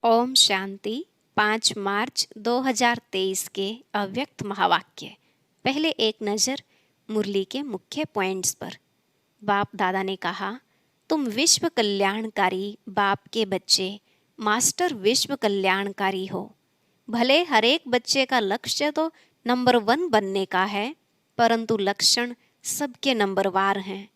ओम शांति। 5 मार्च 2023 के अव्यक्त महावाक्य। पहले एक नज़र मुरली के मुख्य पॉइंट्स पर। बाप दादा ने कहा, तुम विश्व कल्याणकारी बाप के बच्चे मास्टर विश्व कल्याणकारी हो। भले हर एक बच्चे का लक्ष्य तो नंबर 1 बनने का है, परंतु लक्षण सबके नंबरवार हैं।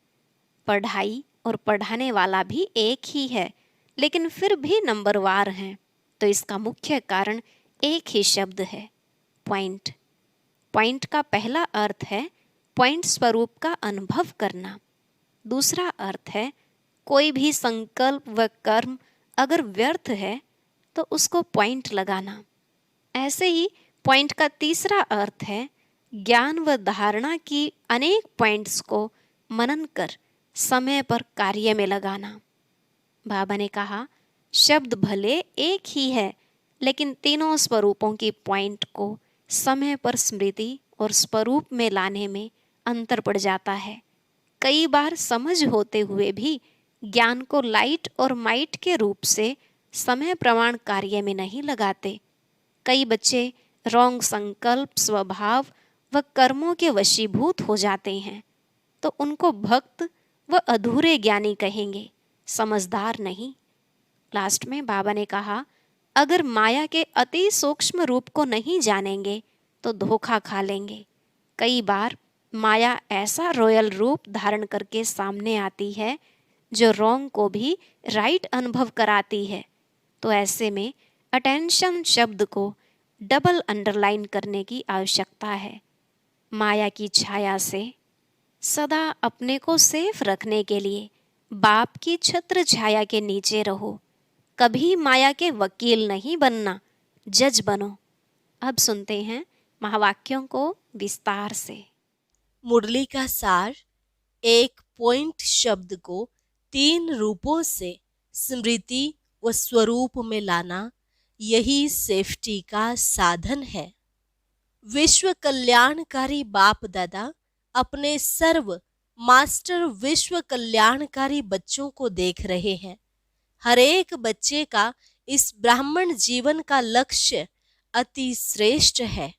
पढ़ाई और पढ़ाने वाला भी एक ही है, लेकिन फिर भी नंबरवार हैं। तो इसका मुख्य कारण एक ही शब्द है, पॉइंट। पॉइंट का पहला अर्थ है पॉइंट स्वरूप का अनुभव करना। दूसरा अर्थ है कोई भी संकल्प व कर्म अगर व्यर्थ है तो उसको पॉइंट लगाना। ऐसे ही पॉइंट का तीसरा अर्थ है ज्ञान व धारणा की अनेक पॉइंट्स को मनन कर समय पर कार्य में लगाना। बाबा ने कहा, शब्द भले एक ही है, लेकिन तीनों स्वरूपों की पॉइंट को समय पर स्मृति और स्वरूप में लाने में अंतर पड़ जाता है। कई बार समझ होते हुए भी ज्ञान को लाइट और माइट के रूप से समय प्रमाण कार्य में नहीं लगाते। कई बच्चे रॉन्ग संकल्प, स्वभाव व कर्मों के वशीभूत हो जाते हैं, तो उनको भक्त व अधूरे ज्ञानी कहेंगे, समझदार नहीं। लास्ट में बाबा ने कहा, अगर माया के अति सूक्ष्म रूप को नहीं जानेंगे तो धोखा खा लेंगे। कई बार माया ऐसा रॉयल रूप धारण करके सामने आती है जो रॉन्ग को भी राइट अनुभव कराती है। तो ऐसे में अटेंशन शब्द को डबल अंडरलाइन करने की आवश्यकता है। माया की छाया से सदा अपने को सेफ रखने के लिए बाप की छत्र छाया के नीचे रहो। कभी माया के वकील नहीं बनना, जज बनो। अब सुनते हैं महावाक्यों को विस्तार से। मुरली का सार, एक पॉइंट शब्द को 3 रूपों से स्मृति व स्वरूप में लाना, यही सेफ्टी का साधन है। विश्व कल्याणकारी बाप दादा अपने सर्व मास्टर विश्व कल्याणकारी बच्चों को देख रहे हैं। हर एक बच्चे का इस ब्राह्मण जीवन का लक्ष्य अति श्रेष्ठ है।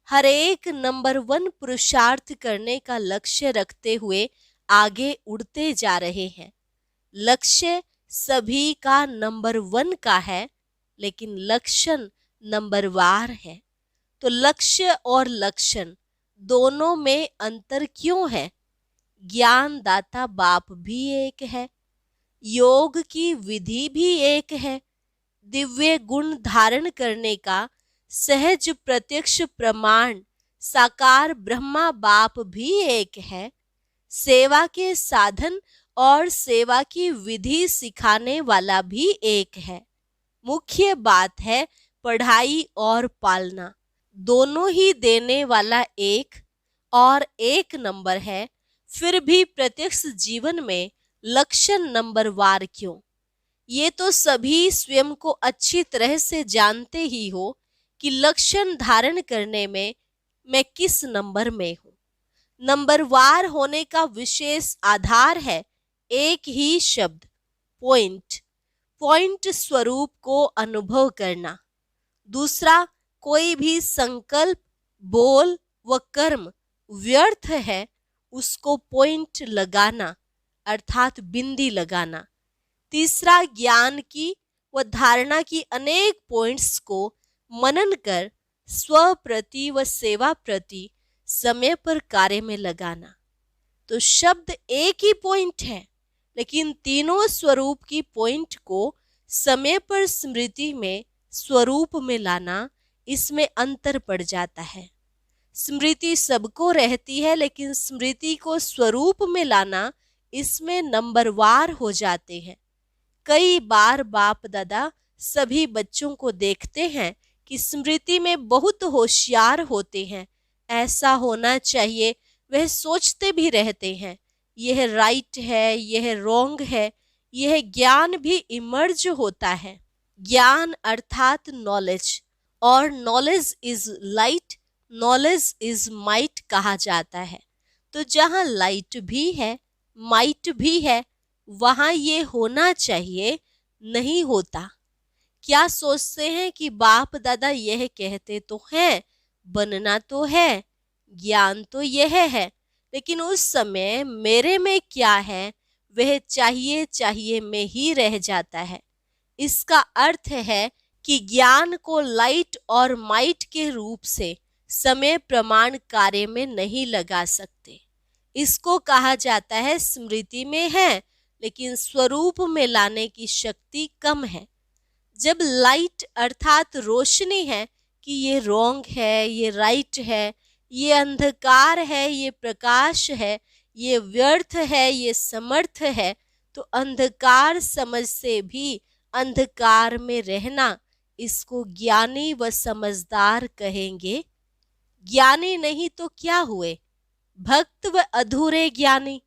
हर एक नंबर 1 पुरुषार्थ करने का लक्ष्य रखते हुए आगे उड़ते जा रहे हैं। लक्ष्य सभी का नंबर 1 का है, लेकिन लक्षण नंबरवार है। तो लक्ष्य और लक्षण दोनों में अंतर क्यों है? ज्ञान दाता बाप भी एक है, योग की विधि भी एक है, दिव्य गुण धारण करने का सहज प्रत्यक्ष प्रमाण साकार ब्रह्मा बाप भी एक है, सेवा के साधन और सेवा की विधि सिखाने वाला भी एक है। मुख्य बात है पढ़ाई और पालना, दोनों ही देने वाला एक और एक नंबर है। फिर भी प्रत्यक्ष जीवन में लक्षण नंबरवार क्यों? ये तो सभी स्वयं को अच्छी तरह से जानते ही हो कि लक्षण धारण करने में मैं किस नंबर में हूँ। नंबरवार होने का विशेष आधार है एक ही शब्द, पॉइंट। पॉइंट स्वरूप को अनुभव करना। दूसरा, कोई भी संकल्प, बोल व कर्म व्यर्थ है, उसको पॉइंट लगाना अर्थात बिंदी लगाना। तीसरा, ज्ञान की व धारणा की अनेक पॉइंट्स को मनन कर स्व प्रति व सेवा प्रति समय पर कार्य में लगाना। तो शब्द एक ही पॉइंट है, लेकिन तीनों स्वरूप की पॉइंट को समय पर स्मृति में स्वरूप में लाना, इसमें अंतर पड़ जाता है। स्मृति सबको रहती है, लेकिन स्मृति को स्वरूप में लाना, इसमें नंबरवार हो जाते हैं। कई बार बाप दादा सभी बच्चों को देखते हैं कि स्मृति में बहुत होशियार होते हैं, ऐसा होना चाहिए, वह सोचते भी रहते हैं यह राइट है, यह रॉन्ग है। यह ज्ञान भी इमर्ज होता है। ज्ञान अर्थात नॉलेज, और knowledge is light, knowledge is might कहा जाता है। तो जहाँ लाइट भी है, माइट भी है, वहाँ ये होना चाहिए, नहीं होता। क्या सोचते हैं कि बाप दादा यह कहते तो हैं, बनना तो है, ज्ञान तो यह है, लेकिन उस समय मेरे में क्या है वह चाहिए चाहिए में ही रह जाता है। इसका अर्थ है कि ज्ञान को लाइट और माइट के रूप से समय प्रमाण कार्य में नहीं लगा सकते। इसको कहा जाता है स्मृति में है, लेकिन स्वरूप में लाने की शक्ति कम है। जब लाइट अर्थात रोशनी है कि ये रॉन्ग है, ये राइट है, ये अंधकार है, ये प्रकाश है, ये व्यर्थ है, ये समर्थ है, तो अंधकार समझ से भी अंधकार में रहना, इसको ज्ञानी व समझदार कहेंगे। ज्ञानी नहीं तो क्या हुए? भक्त व अधूरे ज्ञानी।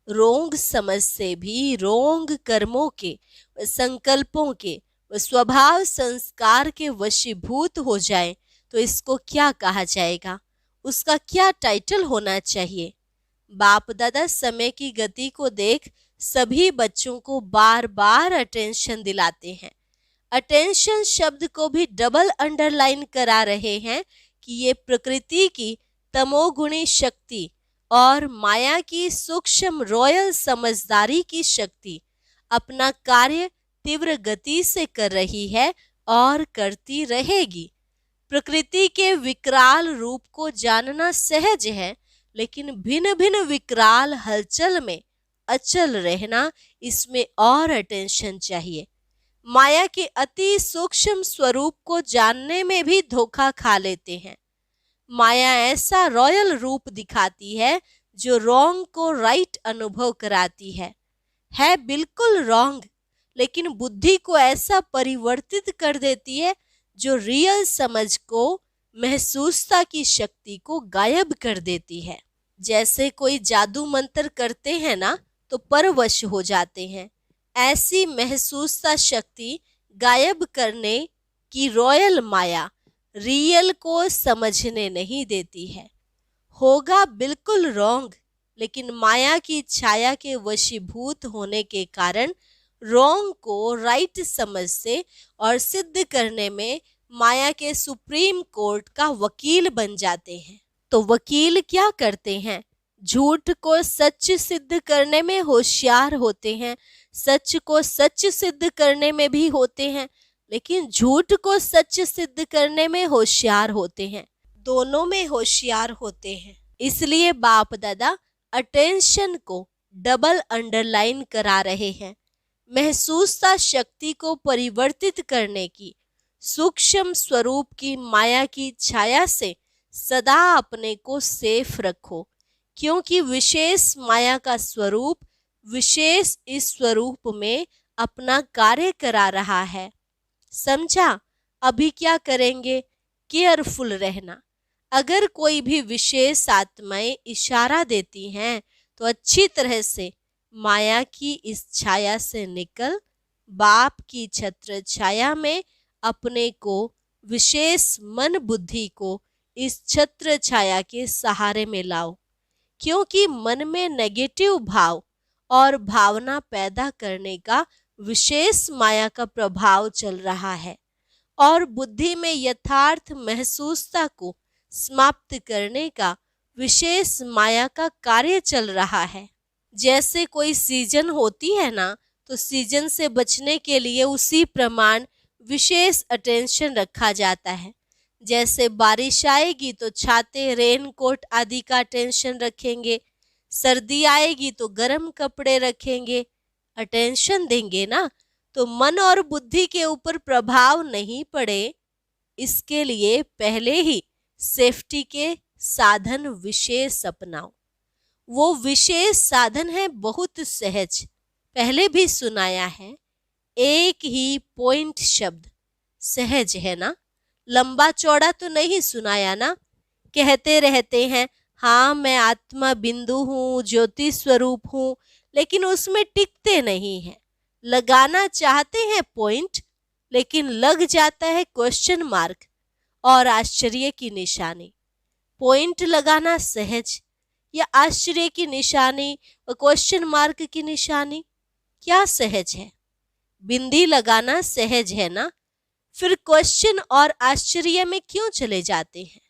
रोंग समझ से भी रोंग कर्मों के व संकल्पों के व स्वभाव संस्कार के वशीभूत हो जाए तो इसको क्या कहा जाएगा? उसका क्या टाइटल होना चाहिए? बाप दादा समय की गति को देख सभी बच्चों को बार बार अटेंशन दिलाते हैं। अटेंशन शब्द को भी डबल अंडरलाइन करा रहे हैं कि ये प्रकृति की तमोगुणी शक्ति और माया की सूक्ष्म रॉयल समझदारी की शक्ति अपना कार्य तीव्र गति से कर रही है और करती रहेगी। प्रकृति के विकराल रूप को जानना सहज है, लेकिन भिन्न भिन्न विकराल हलचल में अचल रहना, इसमें और अटेंशन चाहिए। माया के अति सूक्ष्म स्वरूप को जानने में भी धोखा खा लेते हैं। माया ऐसा रॉयल रूप दिखाती है जो रॉन्ग को राइट अनुभव कराती है बिल्कुल रॉन्ग, लेकिन बुद्धि को ऐसा परिवर्तित कर देती है जो रियल समझ को, महसूसता की शक्ति को गायब कर देती है। जैसे कोई जादू मंत्र करते हैं ना तो परवश हो जाते हैं, ऐसी महसूसता शक्ति गायब करने की रॉयल माया रियल को समझने नहीं देती है। होगा बिल्कुल रॉन्ग, लेकिन माया की छाया के वशीभूत होने के कारण रॉन्ग को राइट समझ से और सिद्ध करने में माया के सुप्रीम कोर्ट का वकील बन जाते हैं। तो वकील क्या करते हैं? झूठ को सच सिद्ध करने में होशियार होते हैं, सच को सच सिद्ध करने में भी होते हैं, लेकिन झूठ को सच सिद्ध करने में होशियार होते हैं, दोनों में होशियार होते हैं। इसलिए बाप दादा अटेंशन को डबल अंडरलाइन करा रहे हैं। महसूसता शक्ति को परिवर्तित करने की, सूक्ष्म स्वरूप की माया की छाया से सदा अपने को सेफ रखो, क्योंकि विशेष माया का स्वरूप विशेष इस स्वरूप में अपना कार्य करा रहा है। समझा? अभी क्या करेंगे? केयरफुल रहना। अगर कोई भी विशेष आत्माएं इशारा देती हैं तो अच्छी तरह से माया की इस छाया से निकल बाप की छत्र छाया में अपने को, विशेष मन बुद्धि को इस छत्र छाया के सहारे में लाओ, क्योंकि मन में नेगेटिव भाव और भावना पैदा करने का विशेष माया का प्रभाव चल रहा है और बुद्धि में यथार्थ महसूसता को समाप्त करने का विशेष माया का कार्य चल रहा है। जैसे कोई सीजन होती है ना, तो सीजन से बचने के लिए उसी प्रमाण विशेष अटेंशन रखा जाता है। जैसे बारिश आएगी तो छाते, रेनकोट आदि का अटेंशन रखेंगे, सर्दी आएगी तो गर्म कपड़े रखेंगे, अटेंशन देंगे ना, तो मन और बुद्धि के ऊपर प्रभाव नहीं पड़े, इसके लिए पहले ही सेफ्टी के साधन विशेष अपनाओ। वो विशेष साधन है बहुत सहज, पहले भी सुनाया है, एक ही पॉइंट शब्द, सहज है ना, लंबा चौड़ा तो नहीं सुनाया ना। कहते रहते हैं हाँ मैं आत्मा बिंदु हूँ, ज्योति स्वरूप हूँ, लेकिन उसमें टिकते नहीं हैं। लगाना चाहते हैं पॉइंट, लेकिन लग जाता है क्वेश्चन मार्क और आश्चर्य की निशानी। पॉइंट लगाना सहज या आश्चर्य की निशानी और क्वेश्चन मार्क की निशानी, क्या सहज है? बिंदी लगाना सहज है ना, फिर क्वेश्चन और आश्चर्य में क्यों चले जाते हैं?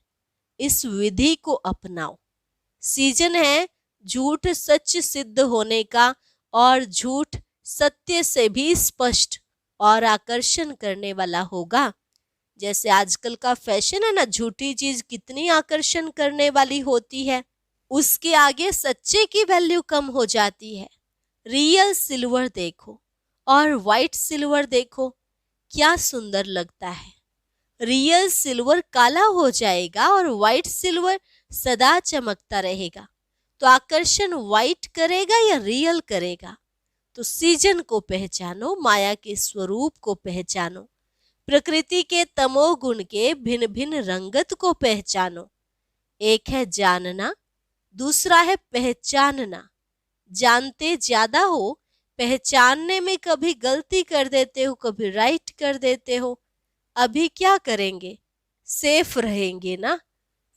इस विधि को अपनाओ। सीजन है झूठ सच सिद्ध होने का, और झूठ सत्य से भी स्पष्ट और आकर्षण करने वाला होगा। जैसे आजकल का फैशन है ना, झूठी चीज कितनी आकर्षण करने वाली होती है, उसके आगे सच्चे की वैल्यू कम हो जाती है। रियल सिल्वर देखो और व्हाइट सिल्वर देखो, क्या सुंदर लगता है। रियल सिल्वर काला हो जाएगा और व्हाइट सिल्वर सदा चमकता रहेगा। तो आकर्षण व्हाइट करेगा या रियल करेगा? तो सीजन को पहचानो, माया के स्वरूप को पहचानो, प्रकृति के तमोगुण के भिन्न भिन्न रंगत को पहचानो। एक है जानना, दूसरा है पहचानना। जानते ज्यादा हो, पहचानने में कभी गलती कर देते हो, कभी राइट कर देते हो। अभी क्या करेंगे? सेफ रहेंगे ना।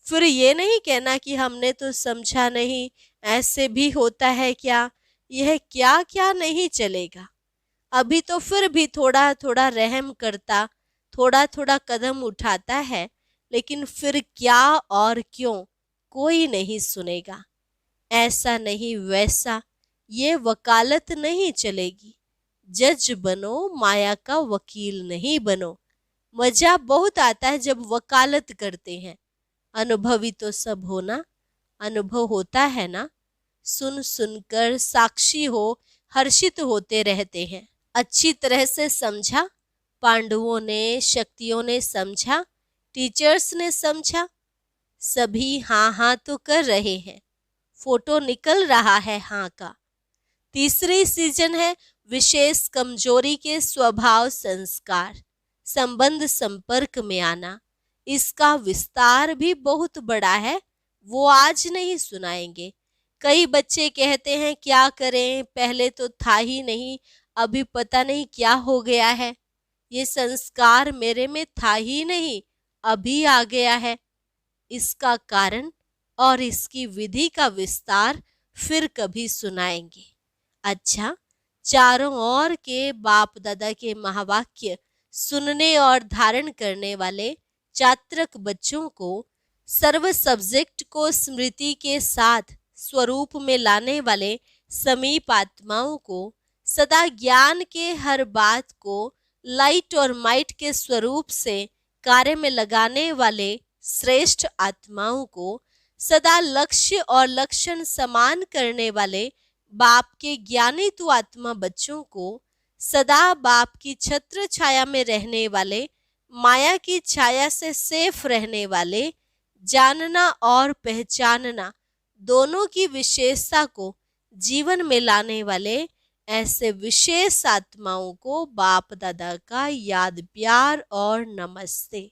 फिर ये नहीं कहना कि हमने तो समझा नहीं, ऐसे भी होता है क्या, यह क्या क्या नहीं चलेगा। अभी तो फिर भी थोड़ा थोड़ा रहम करता, थोड़ा थोड़ा कदम उठाता है, लेकिन फिर क्या और क्यों कोई नहीं सुनेगा। ऐसा नहीं वैसा, ये वकालत नहीं चलेगी। जज बनो, माया का वकील नहीं बनो। मजा बहुत आता है जब वकालत करते हैं। अनुभवी तो सब हो ना, अनुभव होता है ना। सुन सुनकर साक्षी हो, हर्षित होते रहते हैं। अच्छी तरह से समझा, पांडवों ने, शक्तियों ने समझा, टीचर्स ने समझा, सभी हाँ हाँ तो कर रहे हैं। फोटो निकल रहा है हाँ का। तीसरी सीजन है विशेष कमजोरी के स्वभाव संस्कार, संबंध संपर्क में आना। इसका विस्तार भी बहुत बड़ा है, वो आज नहीं सुनाएंगे। कई बच्चे कहते हैं क्या करें, पहले तो था ही नहीं, अभी पता नहीं क्या हो गया है। ये संस्कार मेरे में था ही नहीं, अभी आ गया है। इसका कारण और इसकी विधि का विस्तार फिर कभी सुनाएंगे। अच्छा, चारों ओर के बाप दादा के महावाक्य सुनने और धारण करने वाले चात्रक बच्चों को, सर्व सब्जेक्ट को स्मृति के साथ स्वरूप में लाने वाले समीप आत्माओं को, सदा ज्ञान के हर बात को लाइट और माइट के स्वरूप से कार्य में लगाने वाले श्रेष्ठ आत्माओं को, सदा लक्ष्य और लक्षण समान करने वाले बाप के ज्ञानी तो आत्मा बच्चों को, सदा बाप की छत्र छाया में रहने वाले, माया की छाया से सेफ रहने वाले, जानना और पहचानना दोनों की विशेषता को जीवन में लाने वाले ऐसे विशेष आत्माओं को बाप दादा का याद प्यार और नमस्ते।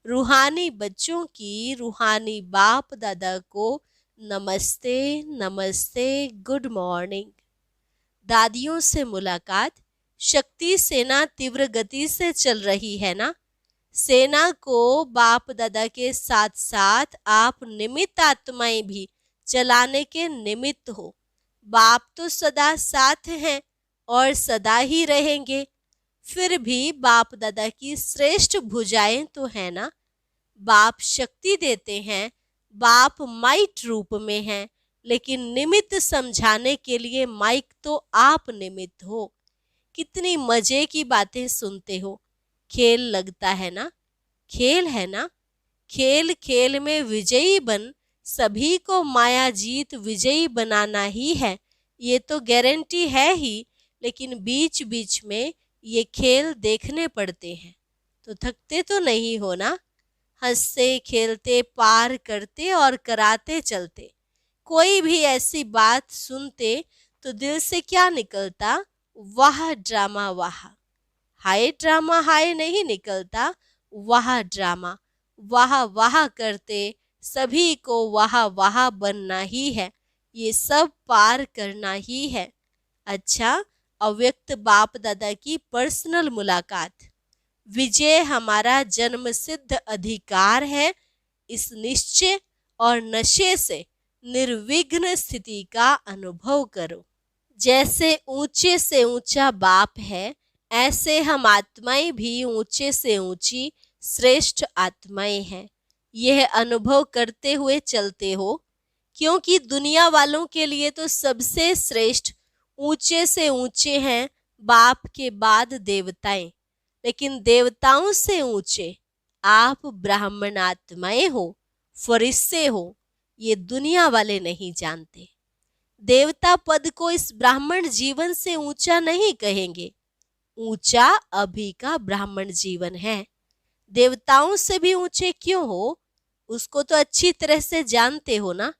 रूहानी बच्चों की रूहानी बाप दादा को नमस्ते नमस्ते, गुड मॉर्निंग। दादियों से मुलाकात। शक्ति सेना तीव्र गति से चल रही है ना। सेना को बाप दादा के साथ साथ आप निमित्त आत्माएं भी चलाने के निमित्त हो। बाप तो सदा साथ हैं और सदा ही रहेंगे। फिर भी बाप दादा की श्रेष्ठ भुजाएं तो है ना। बाप शक्ति देते हैं, बाप माइट रूप में हैं, लेकिन निमित्त समझाने के लिए माइक तो आप निमित्त हो। कितनी मजे की बातें सुनते हो। खेल लगता है ना, खेल है ना। खेल खेल में विजयी बन, सभी को माया जीत विजयी बनाना ही है, ये तो गारंटी है ही। लेकिन बीच बीच में ये खेल देखने पड़ते हैं, तो थकते तो नहीं हो ना। हंसते खेलते पार करते और कराते चलते। कोई भी ऐसी बात सुनते तो दिल से क्या निकलता, वाह ड्रामा वाह। हाय ड्रामा हाय नहीं निकलता, वाह ड्रामा। वाह वाह करते सभी को वाह वाह बनना ही है, ये सब पार करना ही है। अच्छा, अव्यक्त बाप दादा की पर्सनल मुलाकात। विजय हमारा जन्म सिद्ध अधिकार है। इस निश्चय और नशे से निर्विघ्न स्थिति का अनुभव करो। जैसे ऊंचे से ऊंचा बाप है, ऐसे हम आत्माएं भी ऊंचे से ऊंची श्रेष्ठ आत्माएं हैं। यह अनुभव करते हुए चलते हो, क्योंकि दुनिया वालों के लिए तो सबसे श्रेष्ठ ऊंचे से ऊंचे हैं बाप के बाद देवताएं, लेकिन देवताओं से ऊंचे आप ब्राह्मण आत्माएं हो, फरिश्ते हो, ये दुनिया वाले नहीं जानते। देवता पद को इस ब्राह्मण जीवन से ऊंचा नहीं कहेंगे। ऊंचा अभी का ब्राह्मण जीवन है। देवताओं से भी ऊंचे क्यों हो, उसको तो अच्छी तरह से जानते हो ना।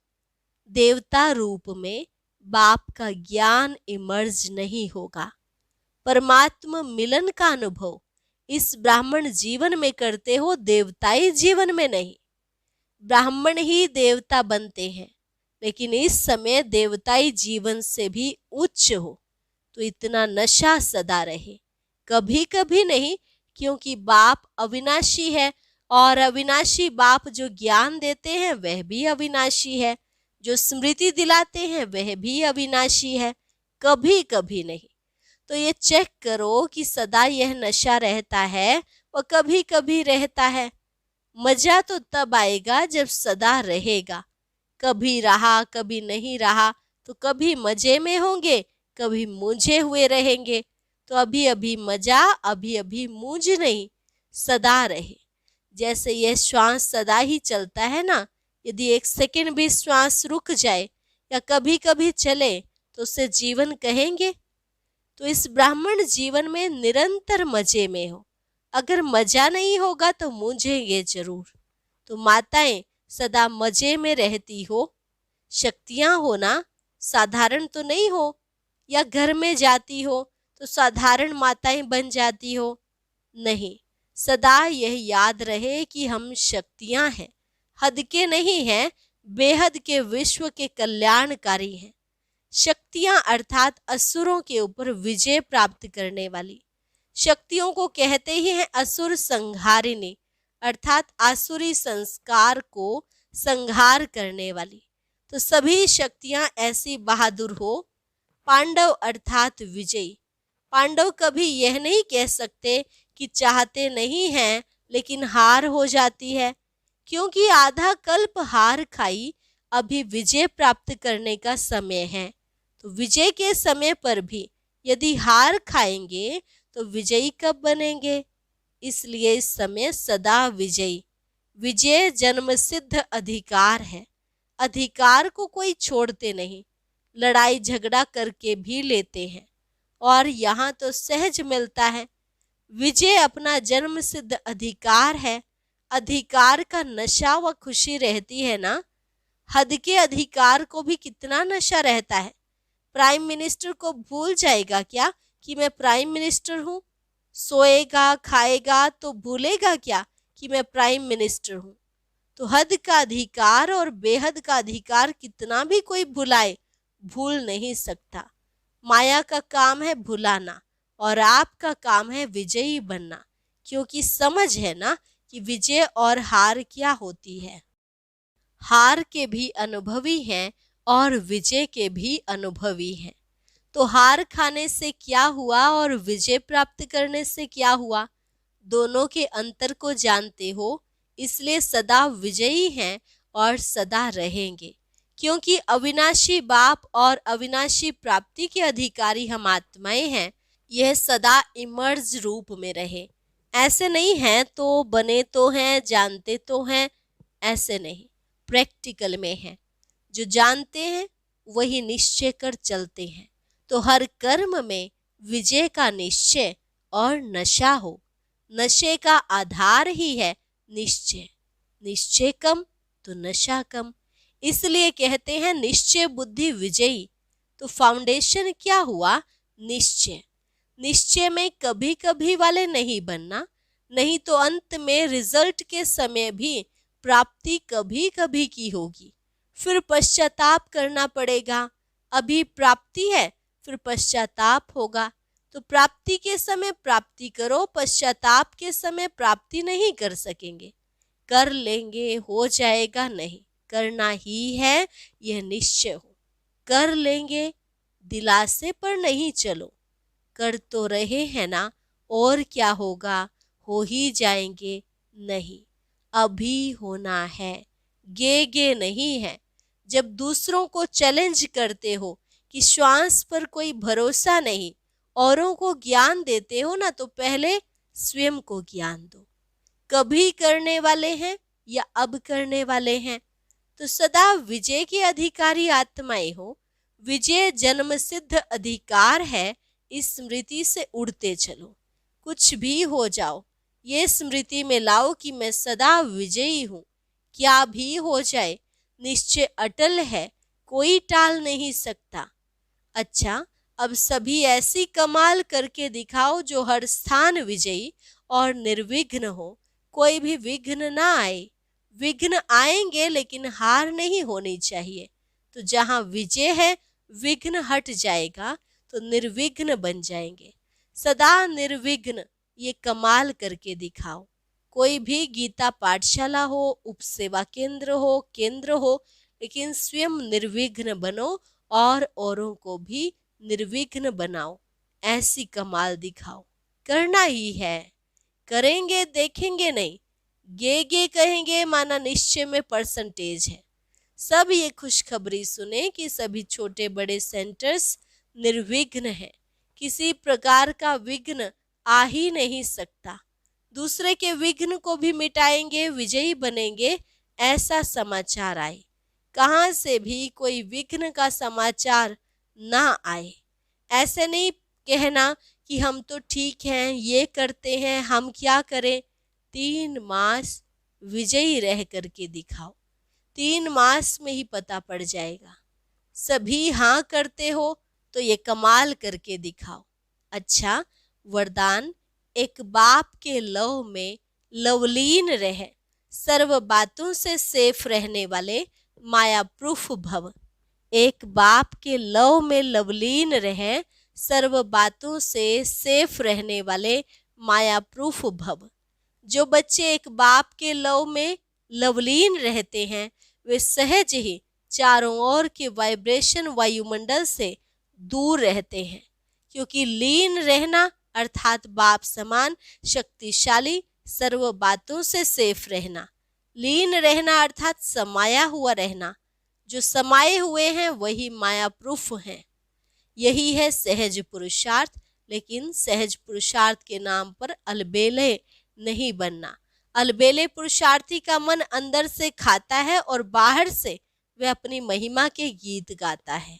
देवता रूप में बाप का ज्ञान इमर्ज नहीं होगा। परमात्मा मिलन का अनुभव इस ब्राह्मण जीवन में करते हो, देवताई जीवन में नहीं। ब्राह्मण ही देवता बनते हैं, लेकिन इस समय देवताई जीवन से भी उच्च हो, तो इतना नशा सदा रहे, कभी कभी नहीं, क्योंकि बाप अविनाशी है और अविनाशी बाप जो ज्ञान देते हैं वह भी अविनाशी है, जो स्मृति दिलाते हैं वह भी अविनाशी है, कभी कभी नहीं। तो ये चेक करो कि सदा यह नशा रहता है और कभी कभी रहता है। मजा तो तब आएगा जब सदा रहेगा। कभी रहा कभी नहीं रहा, तो कभी मजे में होंगे, कभी मूंझे हुए रहेंगे। तो अभी अभी मजा, अभी अभी मूंझ नहीं, सदा रहे। जैसे यह श्वास सदा ही चलता है ना, यदि एक सेकंड भी श्वास रुक जाए या कभी कभी चले तो उसे जीवन कहेंगे। तो इस ब्राह्मण जीवन में निरंतर मजे में हो। अगर मजा नहीं होगा तो मूंझेंगे जरूर। तो माताएं सदा मजे में रहती हो, शक्तियां हो ना, साधारण तो नहीं हो। या घर में जाती हो तो साधारण माताएं बन जाती हो, नहीं। सदा यह याद रहे कि हम शक्तियां हैं, हद के नहीं हैं, बेहद के विश्व के कल्याणकारी हैं। शक्तियां अर्थात असुरों के ऊपर विजय प्राप्त करने वाली शक्तियों को कहते ही हैं असुर संहारिणी, अर्थात आसुरी संस्कार को संहार करने वाली। तो सभी शक्तियां ऐसी बहादुर हो। पांडव अर्थात विजयी। पांडव कभी यह नहीं कह सकते कि चाहते नहीं हैं लेकिन हार हो जाती है, क्योंकि आधा कल्प हार खाई, अभी विजय प्राप्त करने का समय है। तो विजय के समय पर भी यदि हार खाएंगे तो विजयी कब बनेंगे। इसलिए इस समय सदा विजयी। विजय जन्म सिद्ध अधिकार है। अधिकार को कोई छोड़ते नहीं, लड़ाई झगड़ा करके भी लेते हैं और यहाँ तो सहज मिलता है। विजय अपना जन्म सिद्ध अधिकार है। अधिकार का नशा व खुशी रहती है ना। हद के अधिकार को भी कितना नशा रहता है। प्राइम मिनिस्टर को भूल जाएगा क्या कि मैं प्राइम मिनिस्टर हूँ। सोएगा खाएगा तो भूलेगा क्या कि मैं प्राइम मिनिस्टर हूँ। तो हद का अधिकार और बेहद का अधिकार कितना भी कोई भुलाए, भूल नहीं सकता। माया का काम है भुलाना और आपका काम है विजयी बनना, क्योंकि समझ है ना कि विजय और हार क्या होती है। हार के भी अनुभवी हैं और विजय के भी अनुभवी हैं। तो हार खाने से क्या हुआ और विजय प्राप्त करने से क्या हुआ, दोनों के अंतर को जानते हो, इसलिए सदा विजयी हैं और सदा रहेंगे, क्योंकि अविनाशी बाप और अविनाशी प्राप्ति के अधिकारी हम आत्माएं हैं। यह सदा इमर्ज रूप में रहे। ऐसे नहीं हैं तो बने तो हैं, जानते तो हैं, ऐसे नहीं, प्रैक्टिकल में हैं। जो जानते हैं वही निश्चय कर चलते हैं। तो हर कर्म में विजय का निश्चय और नशा हो। नशे का आधार ही है निश्चय। निश्चय कम तो नशा कम, इसलिए कहते हैं निश्चय बुद्धि विजयी। तो फाउंडेशन क्या हुआ, निश्चय। निश्चय में कभी कभी वाले नहीं बनना, नहीं तो अंत में रिजल्ट के समय भी प्राप्ति कभी कभी की होगी, फिर पश्चाताप करना पड़ेगा। अभी प्राप्ति है फिर पश्चाताप होगा। तो प्राप्ति के समय प्राप्ति करो, पश्चाताप के समय प्राप्ति नहीं कर सकेंगे। कर लेंगे हो जाएगा, नहीं, करना ही है, यह निश्चय हो। कर लेंगे, दिलासे पर नहीं चलो, कर तो रहे हैं ना, और क्या होगा, हो ही जाएंगे, नहीं, अभी होना है, गे नहीं है। जब दूसरों को चैलेंज करते हो कि श्वास पर कोई भरोसा नहीं, औरों को ज्ञान देते हो ना, तो पहले स्वयं को ज्ञान दो। कभी करने वाले हैं या अब करने वाले हैं, तो सदा विजय के अधिकारी आत्माएं हो। विजय जन्म सिद्ध अधिकार है, इस स्मृति से उड़ते चलो। कुछ भी हो जाओ, ये स्मृति में लाओ कि मैं सदा विजयी हूँ। क्या भी हो जाए, निश्चय अटल है, कोई टाल नहीं सकता। अच्छा, अब सभी ऐसी कमाल करके दिखाओ जो हर स्थान विजयी और निर्विघ्न हो, कोई भी विघ्न ना आए। विघ्न आएंगे लेकिन हार नहीं होनी चाहिए। तो जहां विजय है, विघ्न हट जाएगा तो निर्विघ्न बन जाएंगे। सदा निर्विघ्न, ये कमाल करके दिखाओ। कोई भी गीता पाठशाला हो, उपसेवा केंद्र हो, लेकिन स्वयं निर्विघ्न बनो और औरों को भी निर्विघ्न बनाओ। ऐसी कमाल दिखाओ। करना ही है, करेंगे देखेंगे नहीं, गे कहेंगे माना निश्चय में परसेंटेज है। सब ये खुशखबरी सुने कि सभी छोटे बड़े सेंटर्स निर्विघ्न हैं, किसी प्रकार का विघ्न आ ही नहीं सकता। दूसरे के विघ्न को भी मिटाएंगे, विजयी बनेंगे, ऐसा समाचार आए। कहां से भी कोई विघ्न का समाचार ना आए। ऐसे नहीं कहना कि हम तो ठीक हैं, ये करते हैं, हम क्या करें। 3 मास विजयी रह करके दिखाओ। 3 मास में ही पता पड़ जाएगा। सभी हाँ करते हो तो ये कमाल करके दिखाओ। अच्छा, वरदान, एक बाप के लव में लवलीन रहे, सर्व बातों से सेफ रहने वाले माया प्रूफ भव। एक बाप के लव में लवलीन रहे, सर्व बातों से सेफ रहने वाले माया प्रूफ भव। जो बच्चे एक बाप के लव में लवलीन रहते हैं, वे सहज ही चारों ओर के वाइब्रेशन वायुमंडल से दूर रहते हैं। क्योंकि लीन रहना अर्थात बाप समान शक्तिशाली, सर्व बातों से सेफ रहना। लीन रहना अर्थात समाया हुआ रहना। जो समाये हुए हैं वही माया प्रूफ हैं। यही है सहज पुरुषार्थ। लेकिन सहज पुरुषार्थ के नाम पर अलबेले नहीं बनना। अलबेले पुरुषार्थी का मन अंदर से खाता है और बाहर से वह अपनी महिमा के गीत गाता है।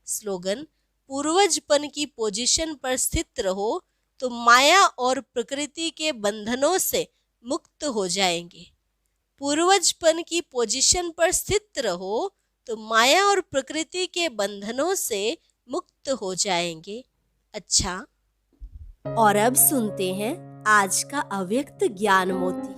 स्लोगन, पूर्वजपन की पोजीशन पर स्थित रहो तो माया और प्रकृति के बंधनों से मुक्त हो जाएंगे। पूर्वजपन की पोजीशन पर स्थित रहो तो माया और प्रकृति के बंधनों से मुक्त हो जाएंगे। अच्छा, और अब सुनते हैं आज का अव्यक्त ज्ञान मोती।